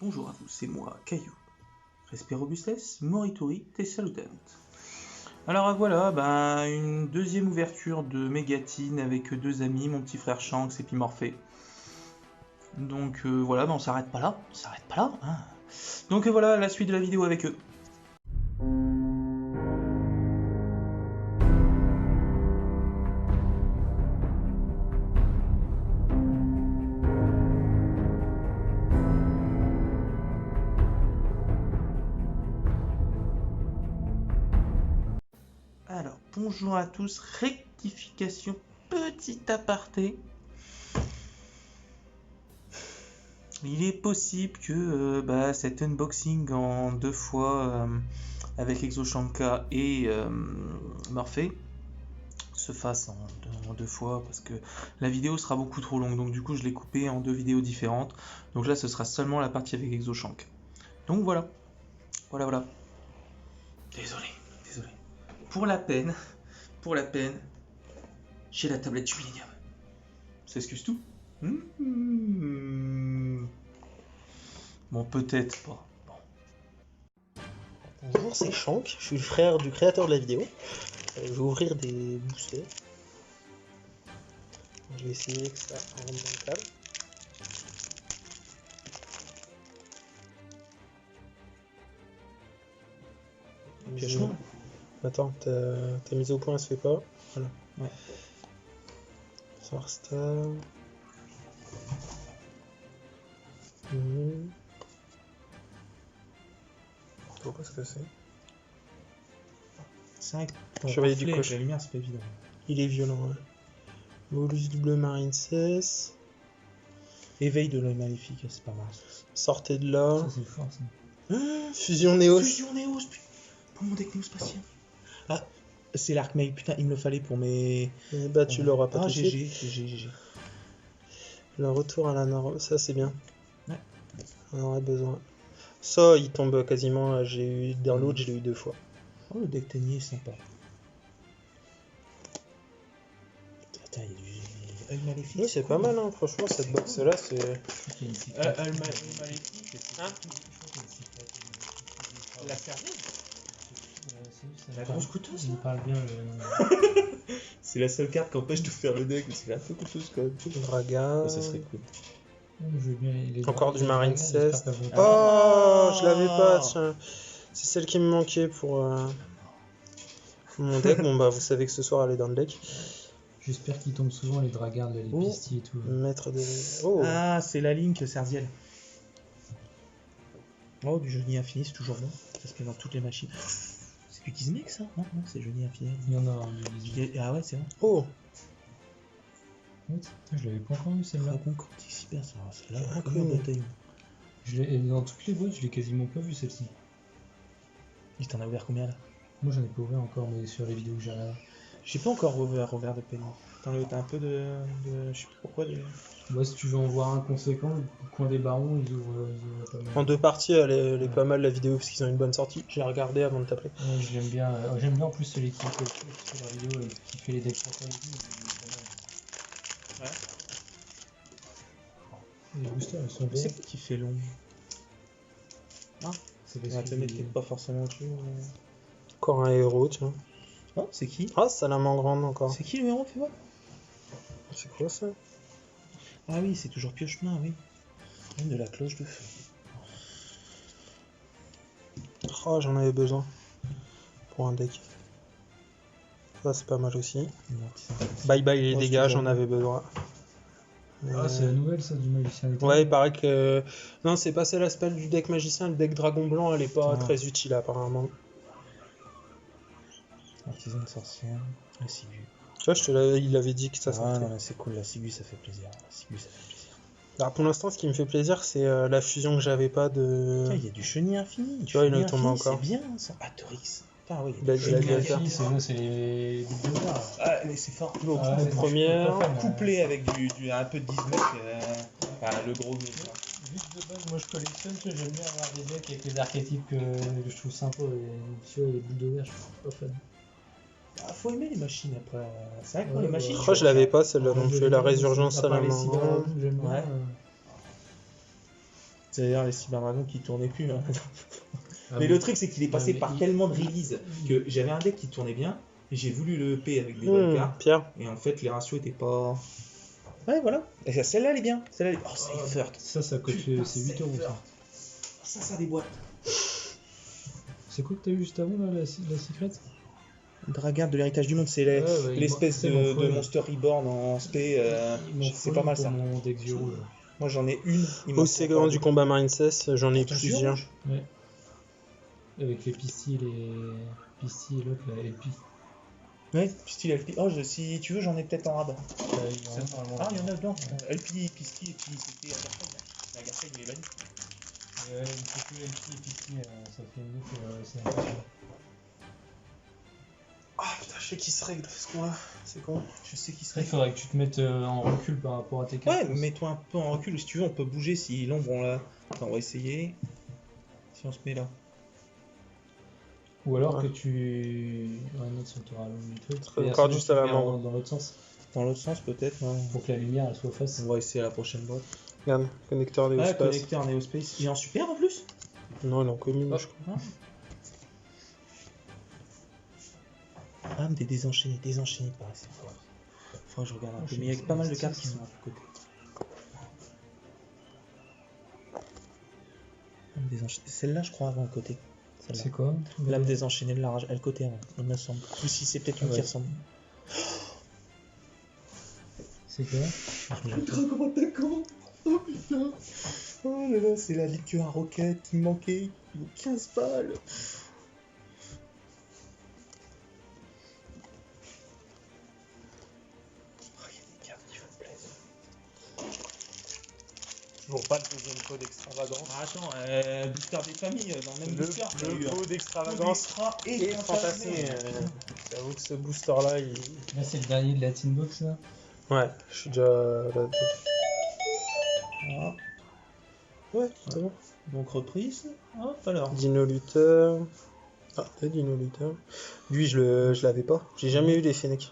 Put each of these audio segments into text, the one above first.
Bonjour à tous, c'est moi, Caillou. Respect robustesse, morituri, te salutant. Alors voilà, une deuxième ouverture de Mégatine avec deux amis, mon petit frère Shanks et puis Morphée. Donc voilà, on s'arrête pas là, hein. Donc voilà, la suite de la vidéo avec eux. Alors, bonjour à tous, rectification, petit aparté. Il est possible que cet unboxing en deux fois avec Exoshanka et Morphée se fasse en deux fois parce que la vidéo sera beaucoup trop longue, donc du coup je l'ai coupé en deux vidéos différentes. Donc là ce sera seulement la partie avec Exoshanka. Donc voilà. Désolé. Pour la peine, j'ai la tablette du Millennium. Ça excuse tout. Bon, peut-être pas. Bon. Bonjour, c'est Shank, je suis le frère du créateur de la vidéo. Je vais ouvrir des boosters. Je vais essayer que ça rentre dans le câble. Piègement. Attends, ta mise au point elle se fait pas. Voilà. Ouais. Sorstar. Je vois pas ce que c'est. C'est vrai que Chevalier du coche. La lumière, c'est pas évident. Il est violent, ouais. Mollusque bleu marine cesse. Éveil de l'œil maléfique, c'est pas mal. Sortez de là. Ça, c'est fort, ça. Fusion Néos. Fusion Néos, putain. Pour mon deck néo-spatien. Ah, c'est l'Archmail, putain, il me le fallait pour mes... Bah, tu l'auras pas tout de suite. GG. Le retour à la norme, ça c'est bien. Ouais. On aurait besoin. Ça, il tombe quasiment. J'ai eu dans l'autre, je l'ai eu deux fois. Oh, le deck Tenier est sympa. Attends, il y a du œil maléfique. Oui, c'est pas mal, hein. Franchement, cette box là, c'est. Œil maléfique, hein? La serviette. La grosse coûteuse. Il parle bien. C'est la seule carte qui empêche de faire le deck, mais c'est un peu coûteuse quand même. Draga. Ça serait cool. Encore du Marine 16. Oh, Oh, je l'avais pas, tiens. C'est celle qui me manquait pour mon deck. Bon, bah, vous savez que ce soir, elle est dans le deck. J'espère qu'ils tombent souvent les dragards, les pistis et tout. Maître des. Oh. Ah, c'est la Link Serziel. Oh, du Johnny Infini, c'est toujours bon. Ça se met dans toutes les machines. C'est du Gizmek ça? Non, c'est Johnny Infini. Il y en a un de Gizmek. Ah ouais, c'est vrai. Oh. Je l'avais pas encore vu celle-là. Dragon Cortixipère, celle-là. Inconnu. Dans toutes les boîtes, je l'ai quasiment pas vu celle-ci. Il t'en a ouvert combien là? Moi j'en ai pas ouvert encore, mais sur les vidéos que j'ai regardées. J'ai pas encore ouvert de Penny. T'as un peu de. Je sais plus pourquoi. Bah, si tu veux en voir un conséquent, le coin des barons, ils ouvrent pas mal. En deux parties, elle est pas mal la vidéo parce qu'ils ont une bonne sortie. J'ai regardé avant de t'appeler. Ouais, j'aime bien en plus celui qui fait sur la vidéo et qui fait les decks fantômes et tout. Ouais. Les boosters ils sont bons. C'est quoi qui fait long? C'est On va parce te que mettre pas forcément dessus. Encore un héros, tiens. Oh, c'est qui? Ah, Salamandre grande encore. C'est qui le héros, fais voir? C'est quoi ça? Ah oui, c'est toujours Piochemin, oui. Même de la cloche de feu. Oh, j'en avais besoin. Pour un deck. Ça, c'est pas mal aussi. Bye bye les dégâts, j'en avais besoin. Ah, c'est la nouvelle ça du magicien d'été. Ouais, il paraît que. Non, c'est pas celle l'aspect du deck magicien. Le deck dragon blanc, elle est pas très utile apparemment. Artisan de sorcière, la Sigu. Tu vois, il avait dit que ça sortait. Ah non, c'est cool, la Sigu ça fait plaisir. Alors pour l'instant, ce qui me fait plaisir, c'est la fusion que j'avais pas de. Il y a du chenille infini. Tu vois, il en tombe encore. C'est bien ça. Ah, Torix. Ah oui, Belle C'est les boules de verre. Ah, mais c'est fort. Donc, Ah, la ouais, première. Couplé avec un peu de Gizmek, le gros mec. Juste de base, moi je collectionne, tu vois, j'aime bien avoir des decks avec les archétypes que je trouve sympa. Tu vois, les boules de verre, je suis pas fan. Ah, faut aimer les machines après. C'est vrai que Ouais, les machines. Oh, je l'avais pas celle-là non plus. La résurgence à part les Salamandre. cyber, j'aime bien. Ouais. C'est-à-dire les Cyberdragons qui tournaient plus. Hein. Ah Mais bon. le truc, c'est qu'il est passé Ouais, mais par tellement de releases que j'avais un deck qui tournait bien et j'ai voulu le EP avec des bonnes cartes. Pierre. Et en fait, les ratios étaient pas. Ouais, voilà. Et celle-là, elle est bien. Celle-là, elle est... Oh, Seifert. Ça coûte Putain, c'est 8 euros. Ça. Ça déboîte. C'est quoi que t'as eu juste avant là, la secret? Dragarde de l'héritage du monde, c'est l'espèce c'est mon de foil. Monster Reborn en SP. C'est pas mal ça. Mon deck Zero, là. Moi j'en ai une. Il m'en Au faut Ségrand encore du deux. combat Marine 16, j'en ai Putain, plusieurs. Zero. Ouais. Avec les pistilles et l'autre là, LP. Ouais, style LP. Oh, si tu veux, j'en ai peut-être en rabat. Ah, il y en a dedans. LP, Pisty, et puis c'était Agarthaï. Agarthaï, il est banni. C'est que LP et pistilles, ça fait une boucle, c'est impressionnant. Ah putain, je sais qui se règle ce con là. C'est con. Je sais qui Il serait. faudrait que tu te mettes en recul par rapport à tes cartes. Ouais, mets-toi un peu en recul. Si tu veux, on peut bouger si l'ombre on l'a. Attends, on va essayer. Si on se met là. Ou alors Ouais. que tu. Ouais, non, ça te rallonge le truc. serait Et encore sinon, juste tu à la mets main. dans l'autre sens. Dans l'autre sens, peut-être. Ouais. Pour que la lumière elle soit face. On va essayer à la prochaine boîte. Regarde, connecteur des Ah, espaces. connecteur Neospace. Il est en super en plus. Non, il est en commune, je crois. Ah, mais des désenchaînés, pareil, c'est fort. Faut que je regarde un peu. Mais il y a pas mal de cartes qui sont à côté. Lame désenchaînée. Celle-là, je crois, avant le côté. Celle-là. C'est quoi? Lame désenchaînée de la rage. Elle côté avant, il me semble. Ou si c'est peut-être une Ouais. qui ressemble. C'est quoi? Dragon attaquant. Oh putain. Oh là là, c'est la liqueur à roquette qui me manquait. Il vaut 15 balles. Oh, il y a des cartes qui font plaisir. Toujours pas le deuxième code extravagance. Ah, attends, booster des familles, dans le même Le, booster. t'as eu, le code extravagance extra est fantasmé. J'avoue que ce booster là, il. Là, c'est le dernier de la Team Box là. Ouais, je suis déjà là. Ah, Ouais, c'est bon. donc reprise. Hop alors. Dino Luther. Ah, le Dino Luther. Lui, je l'avais pas. J'ai jamais eu les Fennec.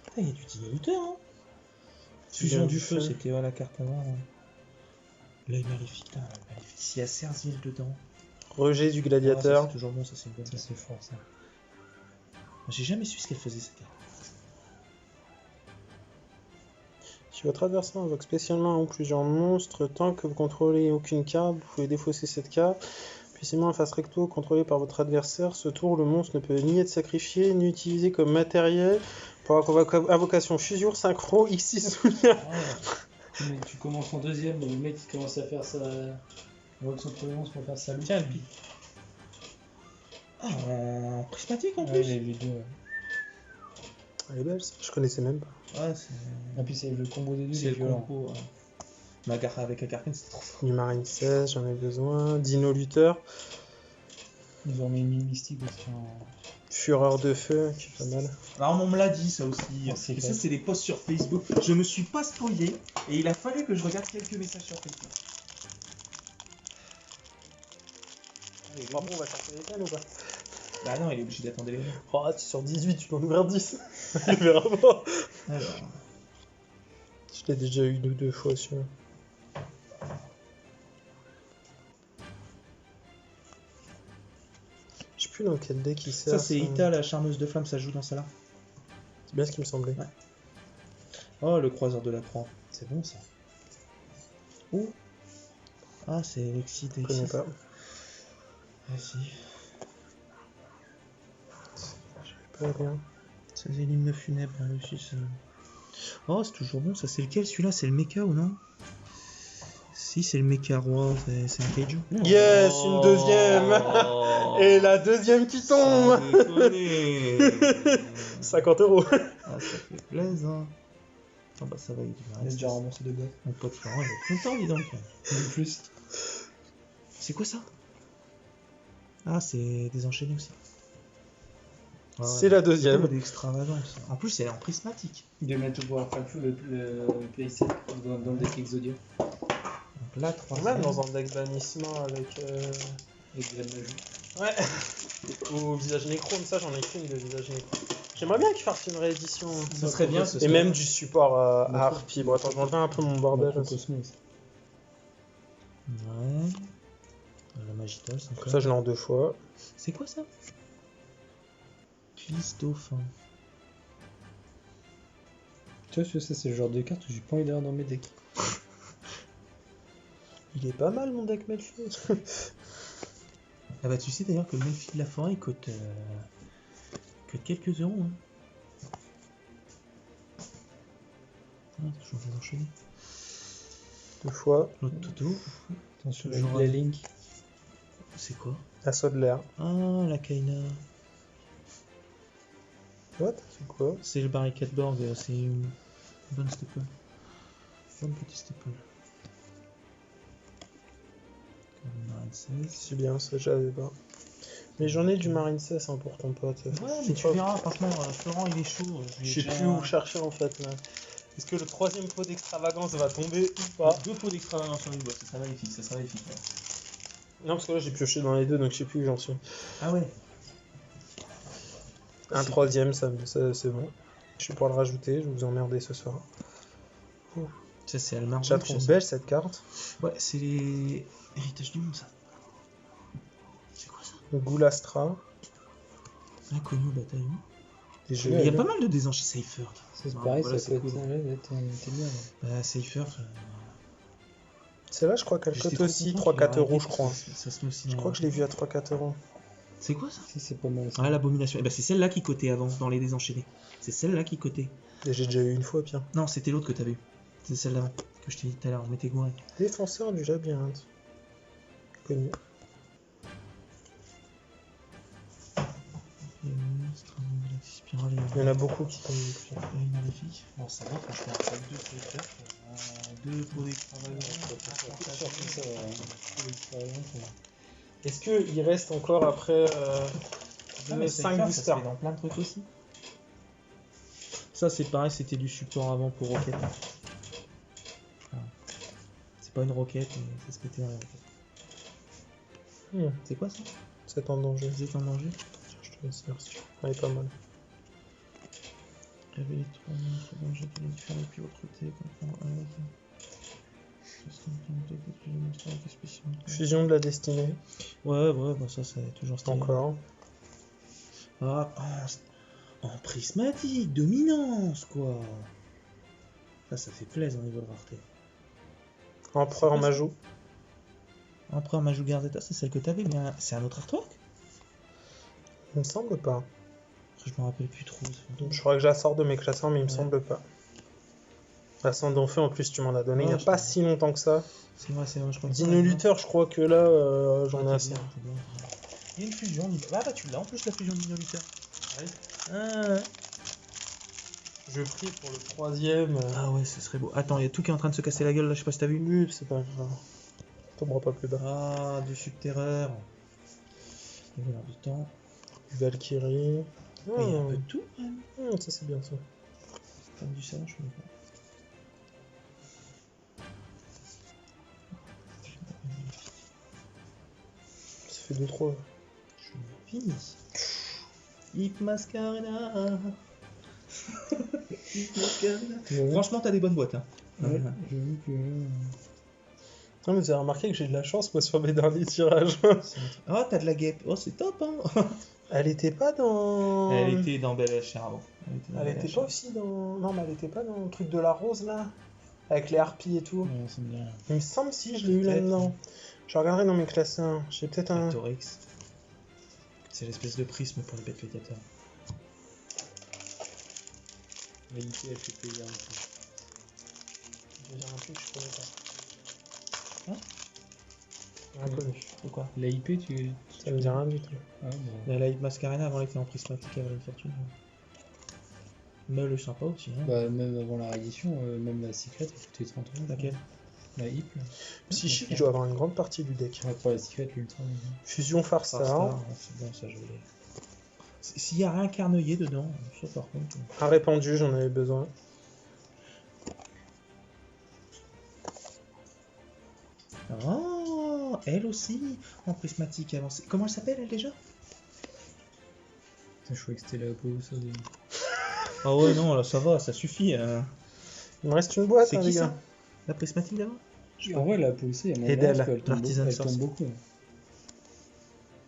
Ah, il y a du Dino Luther, hein. Fusion du feu, c'était la carte avant. Ouais. L'œil maléfique, putain, maléfique. S'il y a Cerzil dedans. Rejet du Ah, ça, gladiateur. c'est toujours bon, ça c'est une bonne Ça, carte. c'est fort ça. J'ai jamais su ce qu'elle faisait cette carte. Si votre adversaire invoque spécialement un ou plusieurs monstres, tant que vous contrôlez aucune carte, vous pouvez défausser cette carte. Puis ses mains en face recto contrôlées par votre adversaire. Ce tour, le monstre ne peut ni être sacrifié, ni utilisé comme matériel. Pour invocation fusion synchro, X6 soutien. Tu commences en deuxième et le mec il commence à faire sa. On voit que son premier monstre pour faire sa lutte. Tiens, et puis. Ah, en prismatique en Ouais, plus. les deux. Ouais. Elle est belle, ça. Je connaissais même pas. Ouais, c'est. Et puis c'est le combo des deux. C'est il est le violent. combo. Magar avec Akarken, c'est trop fort. Du Marine 16, j'en ai besoin. Dino Luther. Ils ont mis une mine mystique aussi en. Fureur de feu, qui est pas mal. Alors on me l'a dit ça aussi. Ah, c'est Et ça clair. c'est des posts sur Facebook. Je me suis pas spoilé et il a fallu que je regarde quelques messages sur Facebook. Bravo, on va chercher les cannes ou pas? Bah non, il est obligé d'attendre les mails. Oh, tu es sur 18, tu peux en ouvrir 10. Il verra pas. Alors, Je l'ai déjà eu deux fois sur. Je sais plus dans quel deck il sert. ça c'est Ita la charmeuse de flamme, ça joue dans ça là. C'est bien ce qui me semblait. Ouais. Oh le croiseur de la croix, c'est bon ça. Ouh. Ah c'est Lexi Je connais pas. Vas-y. Pas rien. Ça c'est l'hymne funèbre là aussi. Oh c'est toujours bon, ça c'est lequel celui-là? C'est le mecha ou non? Si c'est le mecha roi, c'est un kaiju. Yes, une deuxième. Et la deuxième qui tombe. 50 €. Ah, ça fait plaisir. Ah bah ça va, il On a déjà remboursé de boîtes. Mon pote Florent, il va être content, dis donc. De plus. C'est quoi ça? Ah, c'est des enchaînés aussi. Ah ouais. C'est la deuxième. C'est extravagance. En plus, elle est en prismatique. De mettre au pouvoir le playset dans le deck Exodia. Donc là, 3 Même dans un deck bannissement avec. Avec de la magie. Ouais. Ou visage nécro, mais ça j'en ai qu'une de visage nécro. J'aimerais bien qu'il fasse une réédition. Ce serait bien, ce Et serait même bien. du support à Harpy. Bon, attends, je m'enlève un peu mon bordel. Cosmos. Ouais. La Magital, c'est Comme ça, je l'ai en 2 fois. C'est quoi ça? Cuisse dauphin. Tu vois, ça, c'est le genre de carte où j'ai pas envie d'avoir dans mes decks. Il est pas mal, mon deck Melfio. Ah bah tu sais d'ailleurs que le Melfi de la forêt il coûte quelques euros. Hein. Ah, je vais enchaîner. 2 fois. L'autre Toto. Attention, Toujours la un- Link. C'est quoi? Assaut de l'air. Ah, la Kaina. What? C'est quoi? C'est le barricade board, c'est une bonne staple. Bonne petite staple. Marine 16. C'est bien, ça, j'avais pas. Mais j'en ai du Marine 16 hein, pour ton pote. Ouais, Je mais sais tu pas- verras, franchement, Florent il est chaud. Je sais plus où chercher en fait là. Est-ce que le 3ème pot d'extravagance va tomber ou pas? Deux pots d'extravagance sur une boîte, ça sera magnifique, ça sera magnifique. Non, parce que là j'ai pioché dans les deux donc je sais plus où j'en suis. Ah ouais. Un 3ème, ça c'est bon. Je vais pouvoir le rajouter, je vais vous emmerder ce soir. Ça c'est Almar. Je la trouve belle cette carte. Ouais, c'est les héritages du monde ça. C'est quoi ça? Goulastra. Inconnu au bataillon. Des jeux. Ouais, Il y a pas mal de dés en chez Cypher. C'est Ah, pareil, voilà, ça c'est peut être. cool. Ouais, t'es bien. Là. Bah, Cypher. Celle-là, je crois qu'elle j'étais coûte trop aussi content 3-4 qu'il euros, arrête, je crois. Ça se met aussi Je dans crois la- que je l'ai vu à 3-4 euros. C'est quoi ça? Si, c'est pas mal. Ça. Ah, l'abomination. Eh ben, c'est celle-là qui cotait avant dans les désenchaînés. C'est celle-là qui cotait. Et j'ai déjà eu une fois, bien. Non, c'était l'autre que t'avais eu. C'est celle d'avant que je t'ai dit tout à l'heure. Mettez gouré. Défenseur du labyrinthe. Connu. Il y en a beaucoup qui tombent dessus. Magnifique. Bon, ça va, franchement. Avec deux Cypher, deux pots Est-ce qu'il reste encore après Ah, mais 5 Cypher, ça se boosters fait dans plein de trucs aussi. Ça, c'est pareil, c'était du support avant pour Rocket. Enfin, c'est pas une roquette, mais c'est ce que c'était dans la roquette. C'est quoi ça? C'est en danger. Vous êtes en danger? Je te laisse faire ça. Elle est pas mal. Révéler 3 monstres en danger qui viennent faire et puis recruter. Fusion de la destinée. Ouais, bah ça, c'est toujours stylé. Encore. Ah, en prismatique, dominance, quoi. Ça fait plaisir au niveau de rareté. Empereur C'est quoi, ça Majou. Empereur Majou Garzetta, c'est celle que t'avais, mais c'est un autre artwork? Il me semble pas. Je me rappelle plus trop. Je crois que je la sors de mes classeurs, mais il me Ouais. semble pas. Ascendant Feu, en plus, tu m'en as donné il Ouais, n'y a je pas sais. si longtemps que ça. C'est vrai, je crois que Dino Luther, je crois que là, j'en ai assez. Il y a une fusion. Ah bah tu l'as en plus la fusion Dino Luther. Ouais. Ah, Je prie pour le 3ème. ah ouais, ce serait beau. Attends, il y a tout qui est en train de se casser la gueule là, je sais pas si t'as vu. Oui, c'est pas grave. Tombera pas plus bas. Ah, du subterreur. Il y a l'air du temps. Valkyrie. Il y a un peu de tout quand même. Ça c'est bien ça. Comme du savon, je connais pas. Ça fait 2-3. Je finis. Hip Mascarena. Hip Mascarena. Franchement, t'as des bonnes boîtes. Hein. Ouais, j'avoue que. Non, mais vous avez remarqué que j'ai de la chance moi sur mes derniers tirages. Oh, t'as de la guêpe. Oh, c'est top. Hein. Elle était pas dans. Elle était dans Bel HR avant. Elle était pas aussi dans. Non, mais elle était pas dans le truc de la rose là. Avec les harpies et tout. Ouais, ça me dit rien. Il me semble si je l'ai eu Peut-être. là-dedans. Je regarderai dans mes classeurs. J'ai peut-être un. Torix. C'est l'espèce de prisme pour les bêtes végétales. La IP, elle fait plaisir. Je vais dire un truc que je connais pas. Hein Inconnu. Pourquoi? La IP, tu. Ça me dit rien du tout. Ah, bon. La Hip Mascarena avant elle était en prismatique avec une fortune. Mais elle est sympa aussi. Hein. Bah, même avant la réédition, même la Secret, elle coûtait 30 euros. Laquelle? La HIP. Là. Psychique, je dois avoir une grande partie du deck. Ouais, pour la Secret, l'Ultra. Fusion Farstar, Farstar. c'est bon, ça je voulais. S'il y a rien carneuillé dedans, ça par contre. Un répandu, j'en avais besoin. Oh, elle aussi en prismatique avancée. Comment elle s'appelle elle déjà? Putain, je croyais que c'était la Apollo, ça. Ah ouais, non, là ça va, ça suffit. Il me reste une boîte, C'est hein, qui les ça? gars. La prismatique d'avant? En vrai, la poussée, elle Et d'elle, parce qu'elle tombe, l'artisan elle tombe sorcier. beaucoup.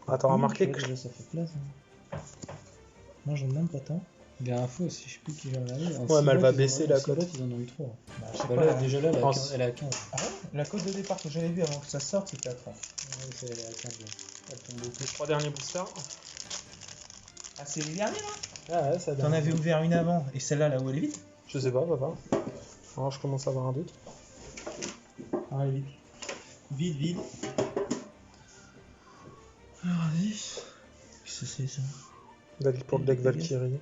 Attends, remarqué que Déjà, ça fait place. Hein. Moi, j'en ai même pas tant. La dernière fois, si je sais plus qui j'ai regardé. Ouais, mais elle va baisser la cote. Ils en ont eu 3. Bah, je sais Bah, pas, là, déjà là, elle est à En- 15. Elle est à 15. Ah ouais, la cote de départ que j'avais vue avant que ça sorte, c'était à 30. Ouais, elle est à 15. Elle tombe beaucoup. les 3 derniers boosters. Ah, c'est les derniers là? Ah ouais, ça T'en avais ouvert une avant, et celle-là, là où elle est vide? Je sais pas, papa. Alors je commence à avoir un doute. Ah, elle est vide. Vide, vide. Alors, vas-y. Qu'est-ce que c'est ça? Pour le deck Valkyrie.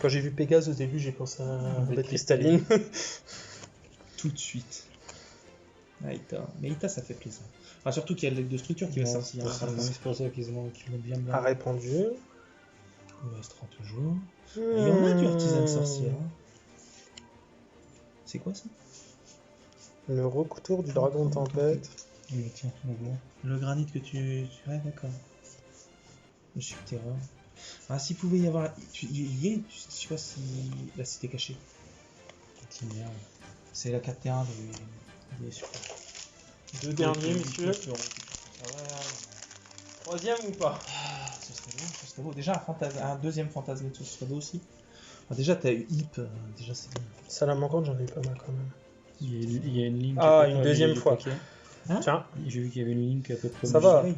Quand j'ai vu Pégase au début, j'ai pensé à un Deck deck cristalline. Tout de suite. Ah, Ita. Mais Ita, ça fait plaisir. Enfin, surtout qu'il y a le deck de structure qui va Ouais, sortir. c'est pour ça qu'ils l'ont bien bien. A répondu. Il restera toujours. Il y en a du artisan sorcier. Hein. C'est quoi ça? Le retour du dragon de tempête. Oui, tiens, le blanc. Le granit que tu... Ouais, d'accord. Le subterrain. Ah, s'il pouvait y avoir... Je sais pas si... La cité cachée. Continue. C'est la 4T1 des super. Deux derniers, messieurs. Ah ouais, Troisième ou pas? ce serait beau, ce serait beau. Déjà, un deuxième fantasmetto, ce serait beau aussi. Ah, déjà, t'as eu Hip, déjà c'est bien. Ça la manquante, j'en ai eu pas mal quand même. Il y a une ligne. Ah, une deuxième fois. Hein? Tiens, J'ai vu qu'il y avait une ligne à peu près. Ça va. Oui.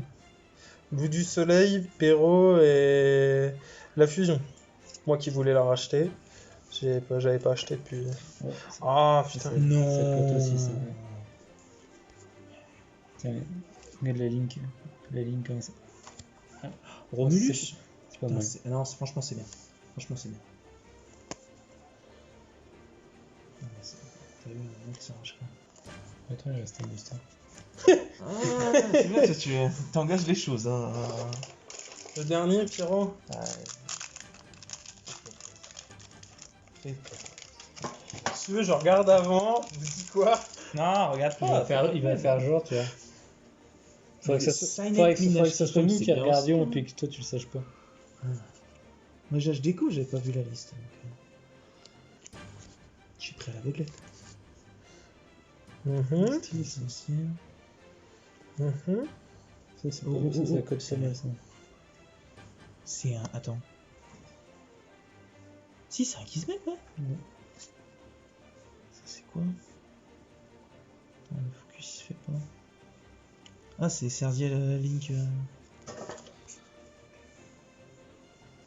Bout du soleil, Perrault et la fusion. Moi qui voulais la racheter, j'avais pas acheté depuis. Ouais, Ah putain. Non. Ça cote aussi, ça. Tiens, regarde la ligne comme ça. Romulus. C'est pas Non, mal. non, franchement, c'est bien. Franchement, c'est bien. Non, mais t'as vu, un mec qui s'arrache pas. Attends, il reste un booster. Ah, c'est bien que tu t'engages les choses. Hein. Le dernier, Pierrot. Si tu veux, je regarde avant. Vous dites quoi? Non, regarde pas. Il va faire jour, tu vois. Faudrait que Silent ça soit nous qui regardions et que toi tu le saches pas. Moi, je découvre, j'avais pas vu la liste. Donc, je suis prêt à l'aveuglette. Style essentiel. Ça, c'est la code semaine, ça. C'est un. Attends. Si, c'est un Gizmek, ouais. Ouais. Ça, c'est quoi? Attends, le focus il se fait pas. Ah, c'est Serziel Link.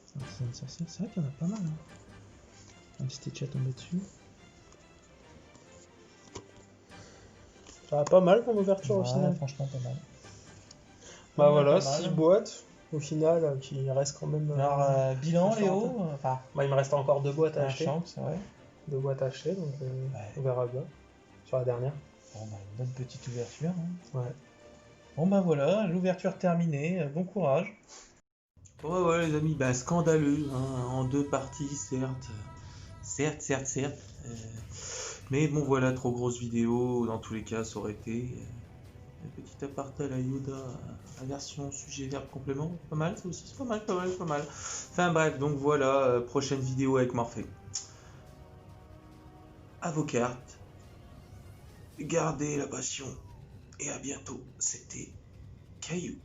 C'est un sorcier. C'est vrai qu'il y en a pas mal. Hein. Même si t'es déjà tombé dessus. Ça va pas mal comme ouverture au Ouais, final. franchement, pas mal. Bah Ouais, voilà, pas mal. 6 boîtes au final qui reste quand même. Alors, bilan, très Léo. fort. Enfin, Bah, il me reste encore 2 boîtes à un acheter. chance, ouais. 2 boîtes à acheter, donc Ouais. on verra bien. Sur la dernière. Bon, bah, une bonne petite ouverture. Hein. Ouais. Bon, bah voilà, l'ouverture terminée. Bon courage. Ouais, les amis, bah scandaleux. Hein, en 2 parties, certes. Mais bon, voilà, trop grosse vidéo. Dans tous les cas, ça aurait été. Un petit aparté à la Yoda, inversion, sujet, verbe, complément, pas mal, ça aussi, c'est pas mal. Enfin bref, donc voilà, prochaine vidéo avec Morphée. À vos cartes, gardez la passion, et à bientôt, c'était Caillou.